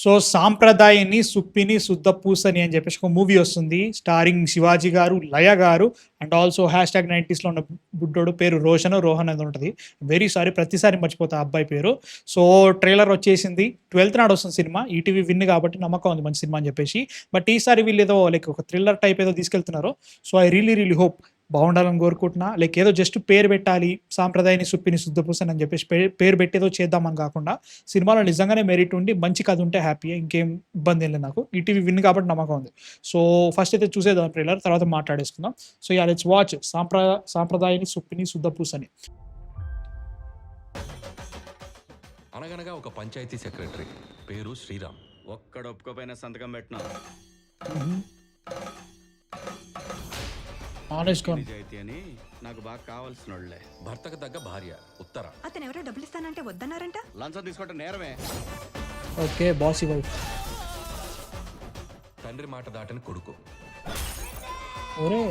So సాంప్రదాయని Suppini శుద్ధ పూసని అని చెప్పేసి ఒక మూవీ వస్తుంది స్టారింగ్ శివాజీ గారు, లయ గారు అండ్ ఆల్సో #90s ఉన్న బుడ్డోడు పేరు రోహన్ అనేది ఉంటుంది. వెరీ సారీ, ప్రతిసారి మర్చిపోతా అబ్బాయి పేరు. సో ట్రైలర్ వచ్చేసింది, 12th నాడు వస్తుంది సినిమా. ఈటీవీ విన్ కాబట్టి నమ్మకం ఉంది మంచి సినిమా అని చెప్పేసి. బట్ ఈసారి వీళ్ళు ఏదో లైక్ ఒక థ్రిల్లర్ టైప్ ఏదో తీసుకెళ్తున్నారు. సో ఐ రియలీ హోప్ బాగుండాలని కోరుకుంటున్నా. లైక్ ఏదో జస్ట్ పేరు పెట్టాలి, సాంప్రదాయని సుప్పిని శుద్ధపూసని అని చెప్పేసి పేరు పెట్టేదో చేద్దామని కాకుండా సినిమాలో నిజంగానే మెరిట్ ఉండి మంచి కథ ఉంటే హ్యాపీ, ఇంకేం ఇబ్బంది ఏం లేదు నాకు. ఈటీవీ విన్ కాబట్టి నమ్మకం ఉంది. సో ఫస్ట్ అయితే చూసేద్దాం ట్రైలర్, తర్వాత మాట్లాడేసుకుందాం. So ya let's watch Sampradayani Suppini Suddhapoosani. అనగనగా ఒక పంచాయతీ సెక్రటరీ పేరు శ్రీరామ్. ఒక్కడ ఒప్పుకోపోయిన సంతకం పెట్టినా నిజాయితీ అని నాకు బాగా కావాల్సిన వాళ్ళే. భర్తకు తగ్గ భార్య ఉత్తర. అతను ఎవరో డబ్బులు ఇస్తానంటే వద్దన్నారంట. లంచం తీసుకోవటం నేరమే. Okay bossy wife. తండ్రి మాట దాటని కొడుకు. ఒరే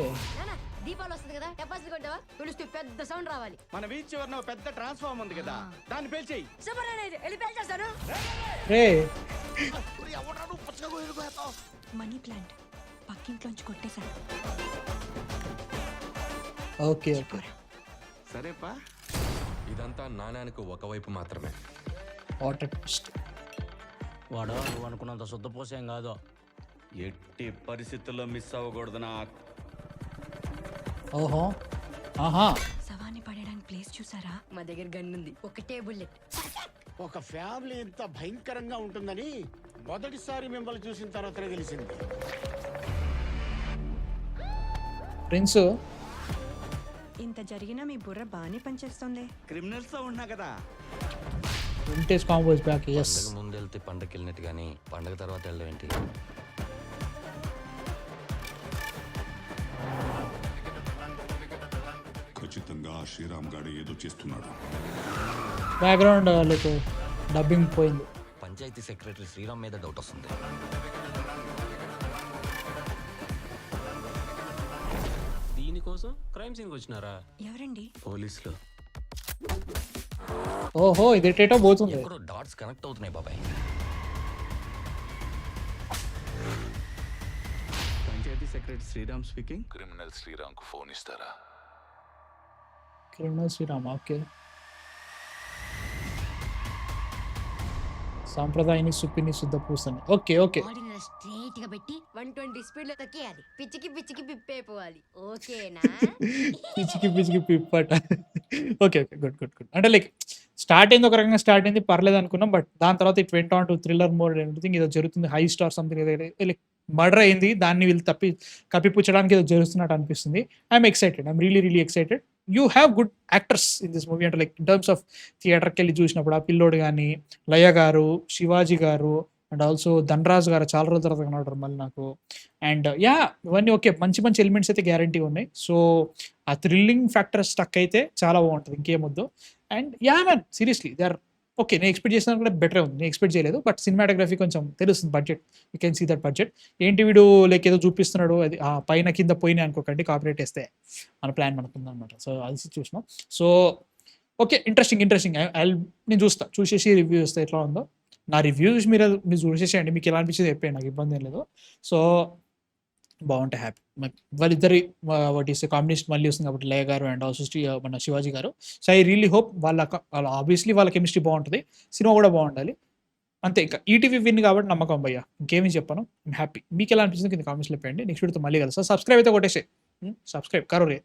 దీపావళి వస్తుంది కదా, టపాసులు కొంటావా? పిలుస్తూ పెద్ద సౌండ్ రావాలి. మన బీచ్ చివరన ఒక పెద్ద ట్రాన్స్ఫార్మ్ ఉంది కదా, దాన్ని పేల్చేయి. వెళ్ళి పేల్చేస్తాను. రే మనీ ప్లాంట్ పక్కింట్లోంచి కొట్టేశాను. ఓకే ఓకే సరేపా. ఇదంతా నాణ్యానికి ఒకవైపు మాత్రమే. Water twist. వాడు నువ్వు అనుకున్నంత శుద్ధ పోసేం కాదు. ఎట్టి పరిస్థితుల్లో మిస్ అవ్వకూడదు నా. ఓహో ఆహా. శవాన్ని పడేయడానికి ప్లేస్ చూసారా? మా దగ్గర గన్ ఉంది, ఒకటే బుల్లెట్. ఒక ఫ్యామిలీ ఇంత భయంకరంగా ఉంటుందని మొదటిసారి మిమ్మల్ని చూసిన తర్వాత తెలిసింది. ప్రిన్స్ ఇంత జరిగినా మీ బుర్ర బాగానే పనిచేస్తుంది. క్రిమినల్స్ తో ఉన్నా కదా. Vintage combos back. yes పండగ ముందు వెళ్తే పండగకి వెళ్ళినట్టు కానీ పండగ తర్వాత వెళ్ళడం ఏంటి? ఖచ్చితంగా శ్రీరామ్ గాడే ఏదో చేస్తున్నాడు. బ్యాక్గ్రౌండ్ లైక్ డబ్బింగ్ పోయింది. పంచాయతీ సెక్రటరీ శ్రీరామ్ మీద డౌట్ వస్తుంది. దీనికోసం క్రైమ్ సీన్కి వచ్చినారా? ఎవరండి? పోలీసులు. ఓహో ఇది ఎటేటో పోతుంది. ఎక్కడో డాట్స్ కనెక్ట్ అవుతున్నాయి బాబాయ్. Panchayati secretary Sriram speaking. Criminal Sriram కు ఫోన్ ఇస్తారా? Criminal Sriram. Okay. Sampradayani Suppini Suddhapoosani. Okay okay. బాడీని స్ట్రైట్ గా పెట్టి 120 స్పీడ్ లో తొక్కేయాలి. పిచ్చికి పిచ్చికి పిప్పైపోవాలి. ఓకేనా? పిచ్చికి పిప్పట. Okay okay good good good. అంటే లైక్ స్టార్ట్ అయింది ఒక రకంగా, స్టార్ట్ అయింది పర్లేదు అనుకున్నాం. బట్ దాని తర్వాత it went on to thriller mode everything. ఏదో జరుగుతుంది, high star something like murder అయింది, దాన్ని వీళ్ళు కప్పిపుచ్చడానికి ఏదో జరుగుతున్నట్టు అనిపిస్తుంది. I'm excited, I'm really excited. You have good actors in this movie. అంటే లైక్ ఇన్ టర్మ్స్ ఆఫ్ థియేటర్కి వెళ్ళి చూసినప్పుడు ఆ పిల్లోడు కానీ, లయ గారు, శివాజీ గారు అండ్ ఆల్సో ధనరాజ్ గారు చాలా రోజుల తర్వాత కనబడరు మళ్ళీ నాకు. అండ్ యా ఇవన్నీ ఓకే, మంచి ఎలిమెంట్స్ అయితే గ్యారంటీ ఉన్నాయి. సో ఆ థ్రిల్లింగ్ ఫ్యాక్టర్ స్టక్ అయితే చాలా బాగుంటుంది, ఇంకేమొద్దు. And ya man seriously they are okay. నేను ఎక్స్పెక్ట్ చేసిన కూడా బెటర్ ఉంది, నేను ఎక్స్పెక్ట్ చేయలేదు. బట్ సినిమాటోగ్రఫీ కొంచెం తెలుస్తుంది, budget, you can see that budget. ఏంటి వీడు లైక్ ఏదో చూపిస్తున్నాడు, అది ఆ పైన కింద పోయినాయి అనుకోకండి, కాపరేట్ వేస్తే మన ప్లాన్ మనకుంది అనమాట. సో అది చూసినాం. So okay, interesting. నేను చూసేసి రివ్యూ వస్తే ఎట్లా ఉందో. నా రివ్యూస్ మీరు చూసేసేయండి, మీకు ఎలా అనిపించింది చెప్పండి, నాకు ఇబ్బంది ఏం లేదు. సో బాగుంటే హ్యాపీ. వాళ్ళిద్దరి వాట్ ఈస్ కాంబినేషన్ మళ్ళీ వస్తుంది కాబట్టి, లయ గారు అండ్ ఆల్సో మన శివాజీ గారు. సో ఐ రియలీ హోప్ వాళ్ళ ఆబ్వియస్లీ వాళ్ళ కెమిస్ట్రీ బాగుంటుంది, సినిమా కూడా బాగుండాలి. అంతే, ఇంకా ఈటీవీ విన్ కాబట్టి నమ్మకం భయ్యా, ఇంకేమీ చెప్పాను. I'm happy. మీకు ఎలా అనిపించింది కింద కామెంట్స్లో పెట్టండి. నెక్స్ట్ వీడియోతో మళ్ళీ కలుస్తా. సబ్స్క్రైబ్ అయితే కొట్టేసే, సబ్స్క్రైబ్ కరోరే.